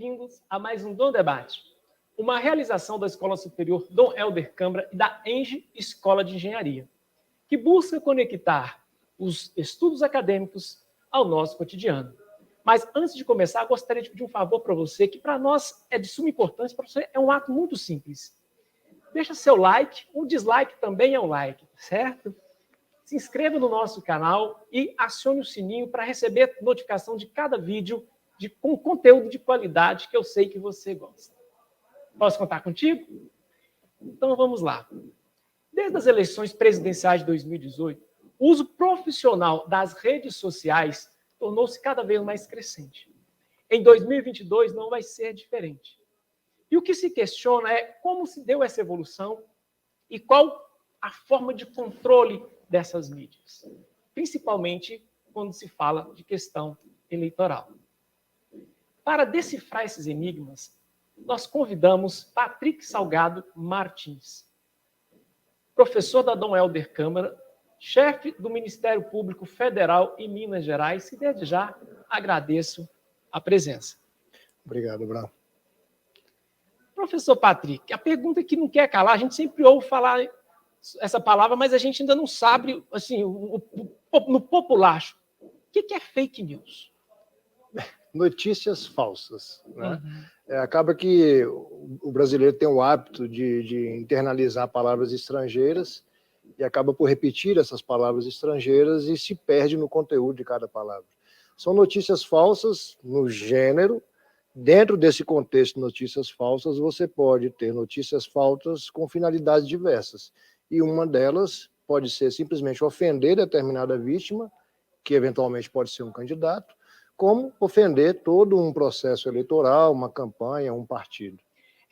bem-vindos a mais um Dom Debate, uma realização da Escola Superior Dom Helder Câmara e da ENGE Escola de Engenharia, que busca conectar os estudos acadêmicos ao nosso cotidiano. Mas antes de começar, gostaria de pedir um favor para você, que para nós é de suma importância, para você é um ato muito simples. Deixa seu like, o dislike também é um like, certo? Se inscreva no nosso canal e acione o sininho para receber notificação de cada vídeo com conteúdo de qualidade que eu sei que você gosta. Posso contar contigo? Então vamos lá. Desde as eleições presidenciais de 2018, o uso profissional das redes sociais tornou-se cada vez mais crescente. Em 2022 não vai ser diferente. E o que se questiona é como se deu essa evolução e qual a forma de controle dessas mídias, principalmente quando se fala de questão eleitoral. Para decifrar esses enigmas, nós convidamos Patrick Salgado Martins, professor da Dom Helder Câmara, chefe do Ministério Público Federal em Minas Gerais, e desde já agradeço a presença. Obrigado, Brau. Professor Patrick, a pergunta que não quer calar, a gente sempre ouve falar essa palavra, mas a gente ainda não sabe, assim, no populacho, o que é fake news? Notícias falsas, né? Acaba que o brasileiro tem o hábito de internalizar palavras estrangeiras e acaba por repetir essas palavras estrangeiras e se perde no conteúdo de cada palavra. São notícias falsas no gênero. Dentro desse contexto de notícias falsas, você pode ter notícias falsas com finalidades diversas. E uma delas pode ser simplesmente ofender determinada vítima, que eventualmente pode ser um candidato, como ofender todo um processo eleitoral, uma campanha, um partido.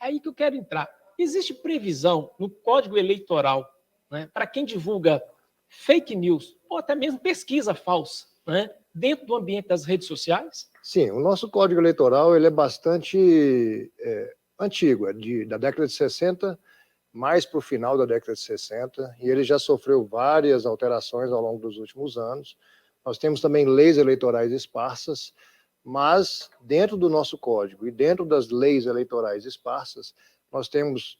É aí que eu quero entrar. Existe previsão no Código Eleitoral, né, para quem divulga fake news, ou até mesmo pesquisa falsa, né, dentro do ambiente das redes sociais? Sim, o nosso Código Eleitoral ele é bastante antigo, da década de 60, mais para o final da década de 60, e ele já sofreu várias alterações ao longo dos últimos anos. Nós temos também leis eleitorais esparsas, mas dentro do nosso código e dentro das leis eleitorais esparsas, nós temos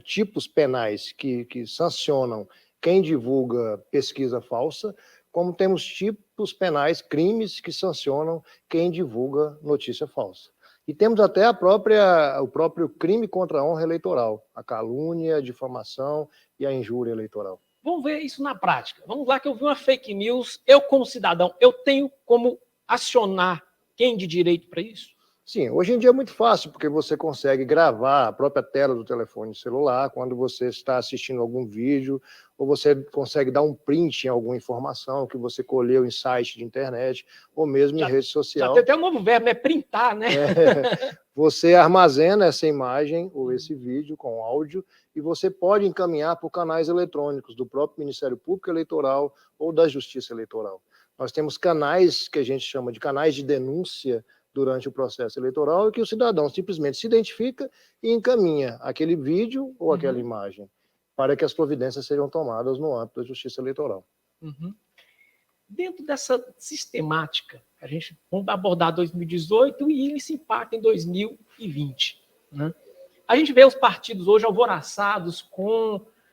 tipos penais que sancionam quem divulga pesquisa falsa, como temos tipos penais, crimes que sancionam quem divulga notícia falsa. E temos até o próprio crime contra a honra eleitoral, a calúnia, a difamação e a injúria eleitoral. Vamos ver isso na prática. Vamos lá que eu vi uma fake news, eu como cidadão, eu tenho como acionar quem de direito para isso? Sim, hoje em dia é muito fácil, porque você consegue gravar a própria tela do telefone celular quando você está assistindo algum vídeo, ou você consegue dar um print em alguma informação que você colheu em site de internet, ou mesmo em rede social. Já tem até um novo verbo, né? Printar, né? Você armazena essa imagem ou esse vídeo com áudio e você pode encaminhar por canais eletrônicos do próprio Ministério Público Eleitoral ou da Justiça Eleitoral. Nós temos canais que a gente chama de canais de denúncia durante o processo eleitoral, e que o cidadão simplesmente se identifica e encaminha aquele vídeo ou aquela imagem para que as providências sejam tomadas no âmbito da Justiça Eleitoral. Dentro dessa sistemática, a gente vamos abordar 2018 e esse impacto em 2020. Né? A gente vê os partidos hoje alvoraçados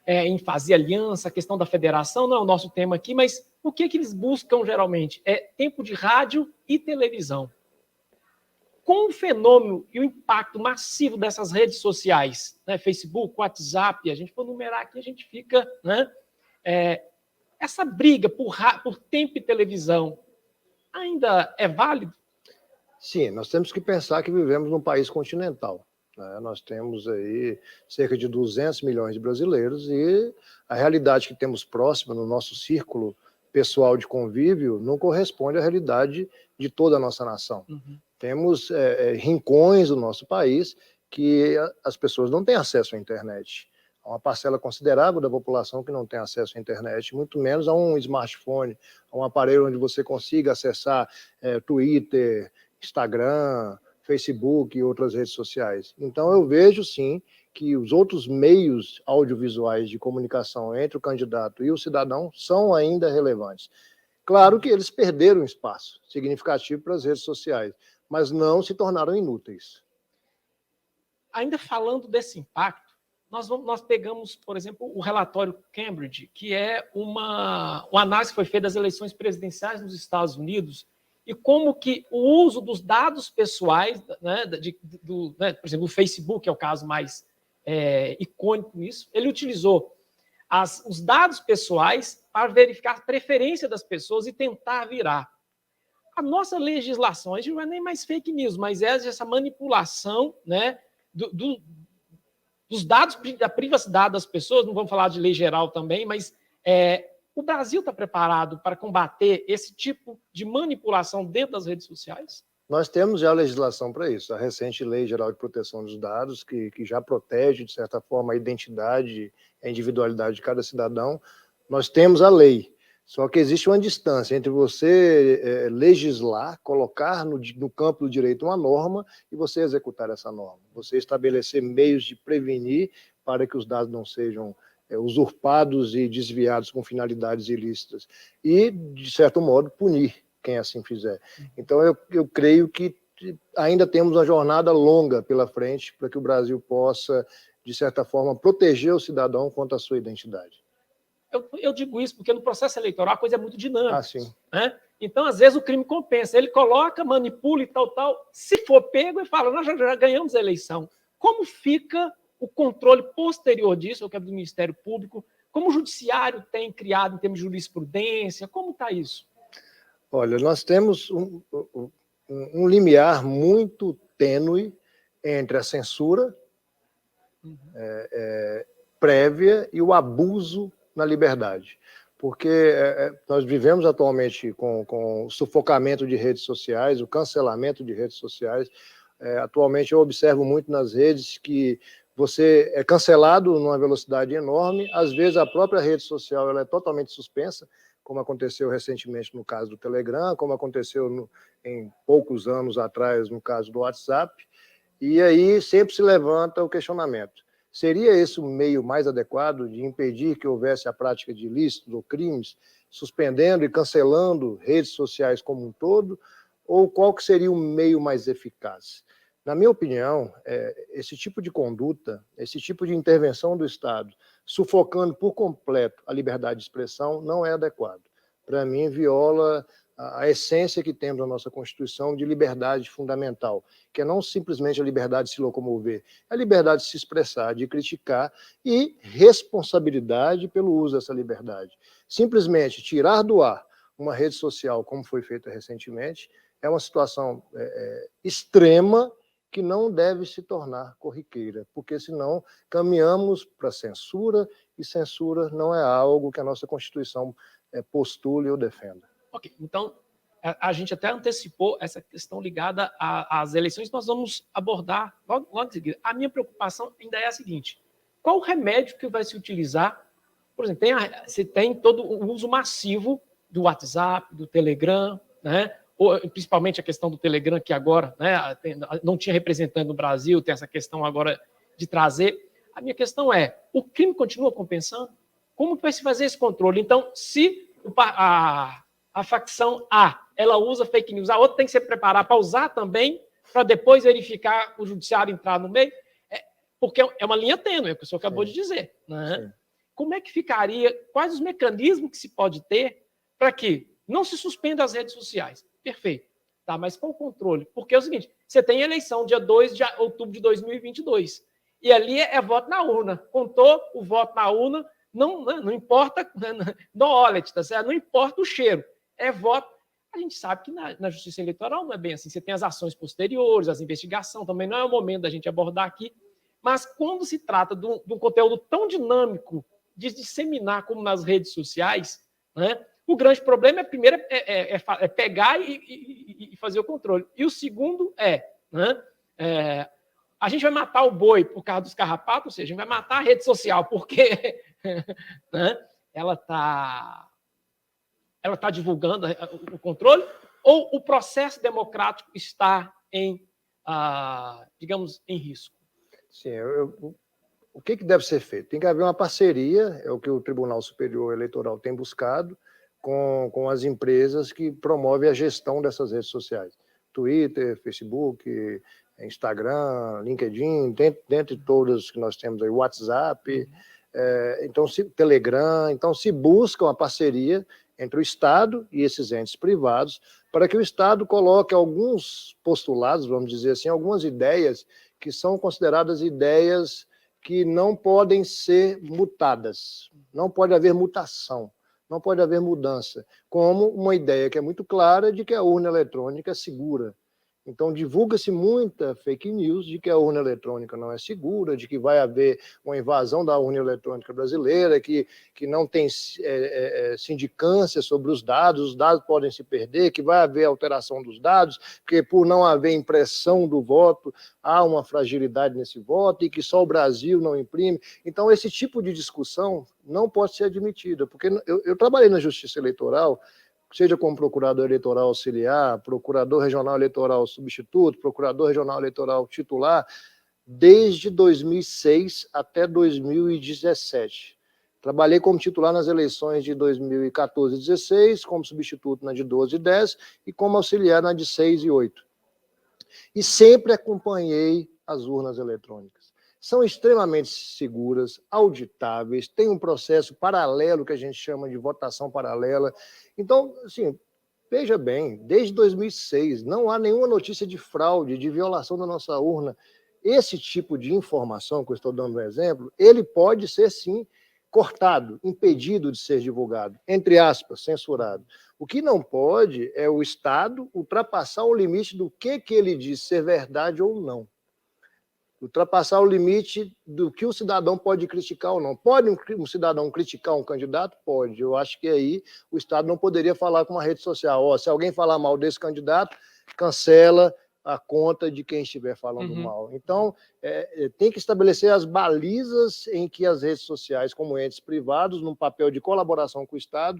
em fazer aliança, a questão da federação, não é o nosso tema aqui, mas o que eles buscam geralmente? É tempo de rádio e televisão. Com o fenômeno e o impacto massivo dessas redes sociais, né, Facebook, WhatsApp, a gente for numerar aqui, a gente fica... Né, essa briga por tempo e televisão ainda é válido? Sim, nós temos que pensar que vivemos num país continental. Né? Nós temos aí cerca de 200 milhões de brasileiros e a realidade que temos próxima no nosso círculo pessoal de convívio não corresponde à realidade de toda a nossa nação. Temos rincões do nosso país que as pessoas não têm acesso à internet. Há uma parcela considerável da população que não tem acesso à internet, muito menos a um smartphone, a um aparelho onde você consiga acessar Twitter, Instagram, Facebook e outras redes sociais. Então eu vejo sim que os outros meios audiovisuais de comunicação entre o candidato e o cidadão são ainda relevantes. Claro que eles perderam espaço significativo para as redes sociais, mas não se tornaram inúteis. ainda falando desse impacto, nós pegamos, por exemplo, o relatório Cambridge, que é uma análise que foi feita das eleições presidenciais nos Estados Unidos, e como que o uso dos dados pessoais, né, por exemplo, o Facebook é o caso mais icônico nisso, ele utilizou os dados pessoais para verificar a preferência das pessoas e tentar virar. A nossa legislação, a gente não é nem mais fake news, mas é essa manipulação, né, dos dados, da privacidade das pessoas, não vamos falar de lei geral também, mas o Brasil está preparado para combater esse tipo de manipulação dentro das redes sociais? Nós temos já legislação para isso. A recente Lei Geral de Proteção dos Dados, que já protege, de certa forma, a identidade, a individualidade de cada cidadão. Nós temos a lei. Só que existe uma distância entre você legislar, colocar no campo do direito uma norma e você executar essa norma. Você estabelecer meios de prevenir para que os dados não sejam usurpados e desviados com finalidades ilícitas. E, de certo modo, punir quem assim fizer. Então, eu creio que ainda temos uma jornada longa pela frente para que o Brasil possa, de certa forma, proteger o cidadão quanto à sua identidade. Eu digo isso porque no processo eleitoral a coisa é muito dinâmica. Sim. Né? Então, às vezes, o crime compensa. Ele coloca, manipula e tal. Se for pego, ele fala, nós já ganhamos a eleição. Como fica o controle posterior disso, que é do Ministério Público? Como o Judiciário tem criado em termos de jurisprudência? Como está isso? Olha, nós temos um limiar muito tênue entre a censura prévia e o abuso na liberdade. Porque nós vivemos atualmente com o sufocamento de redes sociais, o cancelamento de redes sociais. Atualmente eu observo muito nas redes que você é cancelado numa velocidade enorme, às vezes a própria rede social ela é totalmente suspensa, como aconteceu recentemente no caso do Telegram, como aconteceu em poucos anos atrás no caso do WhatsApp, e aí sempre se levanta o questionamento. Seria esse o meio mais adequado de impedir que houvesse a prática de ilícitos ou crimes, suspendendo e cancelando redes sociais como um todo, ou qual que seria o meio mais eficaz? Na minha opinião, esse tipo de conduta, esse tipo de intervenção do Estado, sufocando por completo a liberdade de expressão, não é adequado. Para mim, viola a essência que temos na nossa Constituição de liberdade fundamental, que é não simplesmente a liberdade de se locomover, é a liberdade de se expressar, de criticar e responsabilidade pelo uso dessa liberdade. Simplesmente tirar do ar uma rede social, como foi feito recentemente, é uma situação extrema que não deve se tornar corriqueira, porque senão caminhamos para censura, e censura não é algo que a nossa Constituição postule ou defenda. Ok, então a gente até antecipou essa questão ligada às eleições, nós vamos abordar logo em seguida. A minha preocupação ainda é a seguinte: qual o remédio que vai se utilizar? Por exemplo, você tem todo o uso massivo do WhatsApp, do Telegram, né? Ou, principalmente a questão do Telegram, que agora, né, não tinha representante no Brasil, tem essa questão agora de trazer. A minha questão é, o crime continua compensando? Como vai se fazer esse controle? Então, se a facção A, ela usa fake news, a outra tem que se preparar para usar também, para depois verificar o judiciário entrar no meio, porque é uma linha tênue, o que o senhor acabou de dizer. Né? Como é que ficaria, quais os mecanismos que se pode ter para que não se suspenda as redes sociais? Perfeito. Tá, mas com o controle. Porque é o seguinte, você tem eleição dia 2 de outubro de 2022, e ali é voto na urna. Contou o voto na urna, não importa no wallet, tá certo? Não importa o cheiro, é voto. A gente sabe que na justiça eleitoral não é bem assim. Você tem as ações posteriores, as investigações, também não é o momento da gente abordar aqui. Mas quando se trata de um conteúdo tão dinâmico de disseminar como nas redes sociais, né? O grande problema primeiro pegar e fazer o controle. E o segundo a gente vai matar o boi por causa dos carrapatos, ou seja, a gente vai matar a rede social, porque né, ela está divulgando o controle, ou o processo democrático está digamos, em risco? Sim, o que deve ser feito? Tem que haver uma parceria, é o que o Tribunal Superior Eleitoral tem buscado, com as empresas que promovem a gestão dessas redes sociais. Twitter, Facebook, Instagram, LinkedIn, dentre todas que nós temos aí, WhatsApp, então Telegram, então se busca uma parceria entre o Estado e esses entes privados, para que o Estado coloque alguns postulados, vamos dizer assim, algumas ideias que são consideradas ideias que não podem ser mutadas, não pode haver mutação, não pode haver mudança, como uma ideia que é muito clara de que a urna eletrônica é segura. Então, divulga-se muita fake news de que a urna eletrônica não é segura, de que vai haver uma invasão da urna eletrônica brasileira, que não tem sindicância sobre os dados podem se perder, que vai haver alteração dos dados, porque por não haver impressão do voto, há uma fragilidade nesse voto e que só o Brasil não imprime. Então, esse tipo de discussão não pode ser admitida, porque eu trabalhei na Justiça Eleitoral, seja como procurador eleitoral auxiliar, procurador regional eleitoral substituto, procurador regional eleitoral titular, desde 2006 até 2017. Trabalhei como titular nas eleições de 2014 e 2016, como substituto na de 12 e 10 e como auxiliar na de 6 e 8. E sempre acompanhei as urnas eletrônicas. São extremamente seguras, auditáveis, tem um processo paralelo que a gente chama de votação paralela. Então, assim, veja bem, desde 2006 não há nenhuma notícia de fraude, de violação da nossa urna. Esse tipo de informação que eu estou dando um exemplo, ele pode ser, sim, cortado, impedido de ser divulgado, entre aspas, censurado. O que não pode é o Estado ultrapassar o limite do que ele diz ser verdade ou não. Ultrapassar o limite do que o cidadão pode criticar ou não. Pode um cidadão criticar um candidato? Pode. Eu acho que aí o Estado não poderia falar com uma rede social. Se alguém falar mal desse candidato, cancela a conta de quem estiver falando mal. Então, tem que estabelecer as balizas em que as redes sociais, como entes privados, num papel de colaboração com o Estado,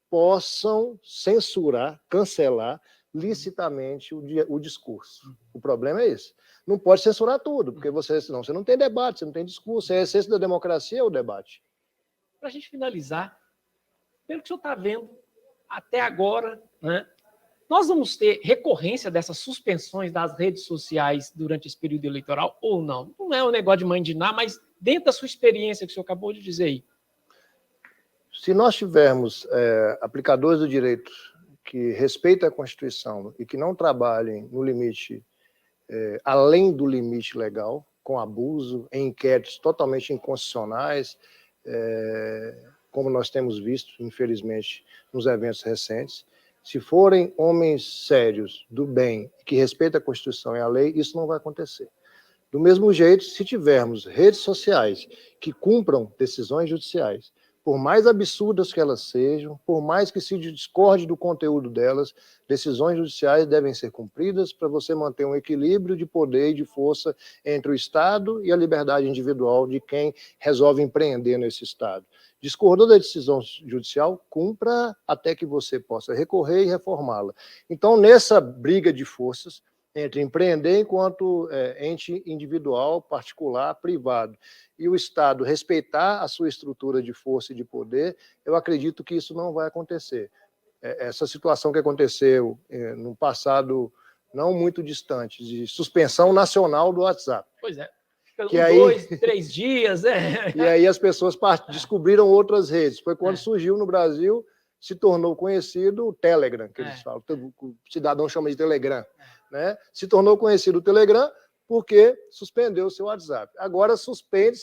possam censurar, cancelar licitamente o discurso. O problema é esse. Não pode censurar tudo, porque senão você não tem debate, você não tem discurso. A essência da democracia é o debate. Para a gente finalizar, pelo que o senhor está vendo até agora, né, nós vamos ter recorrência dessas suspensões das redes sociais durante esse período eleitoral ou não? Não é um negócio de mandinar, mas dentro da sua experiência que o senhor acabou de dizer aí. Se nós tivermos aplicadores do direito que respeitem a Constituição e que não trabalhem no limite, além do limite legal, com abuso, em inquéritos totalmente inconstitucionais, como nós temos visto, infelizmente, nos eventos recentes, se forem homens sérios, do bem, que respeitam a Constituição e a lei, isso não vai acontecer. Do mesmo jeito, se tivermos redes sociais que cumpram decisões judiciais, por mais absurdas que elas sejam, por mais que se discorde do conteúdo delas, decisões judiciais devem ser cumpridas para você manter um equilíbrio de poder e de força entre o Estado e a liberdade individual de quem resolve empreender nesse Estado. Discordou da decisão judicial, cumpra até que você possa recorrer e reformá-la. Então, nessa briga de forças, entre empreender enquanto ente individual, particular, privado, e o Estado respeitar a sua estrutura de força e de poder, eu acredito que isso não vai acontecer. Essa situação que aconteceu no passado não muito distante, de suspensão nacional do WhatsApp. Pois é. Que 2, 3 dias, né? E aí as pessoas descobriram outras redes. Foi quando surgiu no Brasil, se tornou conhecido o Telegram, que eles falam, o cidadão chama de Telegram. Né? Se tornou conhecido o Telegram porque suspendeu o seu WhatsApp. Agora suspende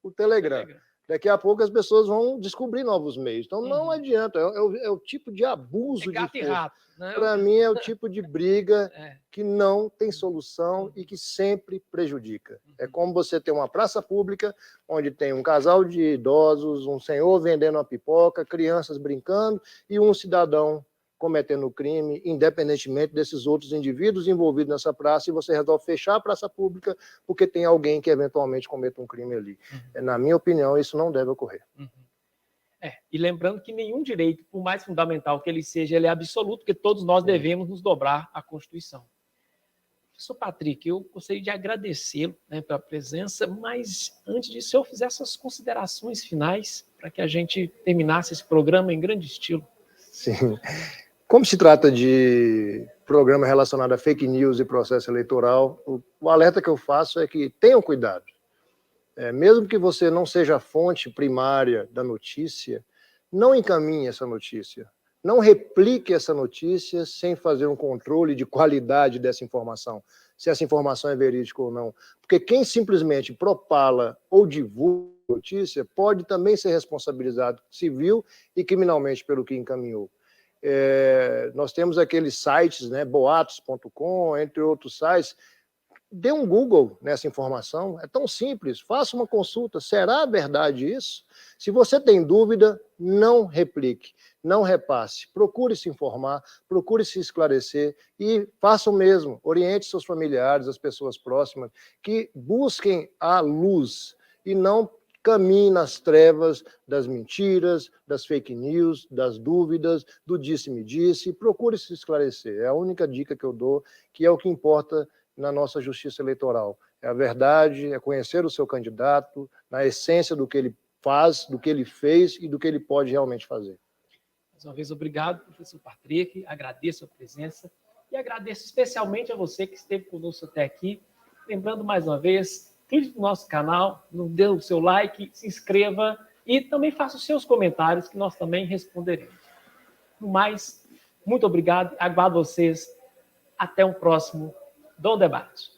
o Telegram. Daqui a pouco as pessoas vão descobrir novos meios. Então não adianta, é o tipo de abuso de força. Né? Para mim é o tipo de briga que não tem solução e que sempre prejudica. É como você ter uma praça pública onde tem um casal de idosos, um senhor vendendo uma pipoca, crianças brincando e um cidadão cometendo crime, independentemente desses outros indivíduos envolvidos nessa praça, e você resolve fechar a praça pública porque tem alguém que eventualmente cometa um crime ali. Na minha opinião, isso não deve ocorrer. E lembrando que nenhum direito, por mais fundamental que ele seja, ele é absoluto, porque todos nós devemos nos dobrar à Constituição. Professor Patrick, eu gostaria de agradecê-lo, né, pela presença, mas antes disso, eu fizer essas considerações finais para que a gente terminasse esse programa em grande estilo. Sim. Como se trata de programa relacionado a fake news e processo eleitoral, o alerta que eu faço é que tenham cuidado. Mesmo que você não seja a fonte primária da notícia, não encaminhe essa notícia. Não replique essa notícia sem fazer um controle de qualidade dessa informação, se essa informação é verídica ou não. Porque quem simplesmente propala ou divulga a notícia pode também ser responsabilizado civil e criminalmente pelo que encaminhou. Nós temos aqueles sites, né, boatos.com, entre outros sites. Dê um Google nessa informação, é tão simples, faça uma consulta, será verdade isso? Se você tem dúvida, não replique, não repasse, procure se informar, procure se esclarecer e faça o mesmo, oriente seus familiares, as pessoas próximas, que busquem a luz e não caminhem nas trevas das mentiras, das fake news, das dúvidas, do disse-me-disse, procure se esclarecer, é a única dica que eu dou, que é o que importa na nossa justiça eleitoral. É a verdade, é conhecer o seu candidato, na essência do que ele faz, do que ele fez e do que ele pode realmente fazer. Mais uma vez, obrigado, professor Patrick, agradeço a presença e agradeço especialmente a você que esteve conosco até aqui. Lembrando mais uma vez, clique no nosso canal, dê o seu like, se inscreva e também faça os seus comentários que nós também responderemos. No mais, muito obrigado, aguardo vocês até um próximo Dom Debate.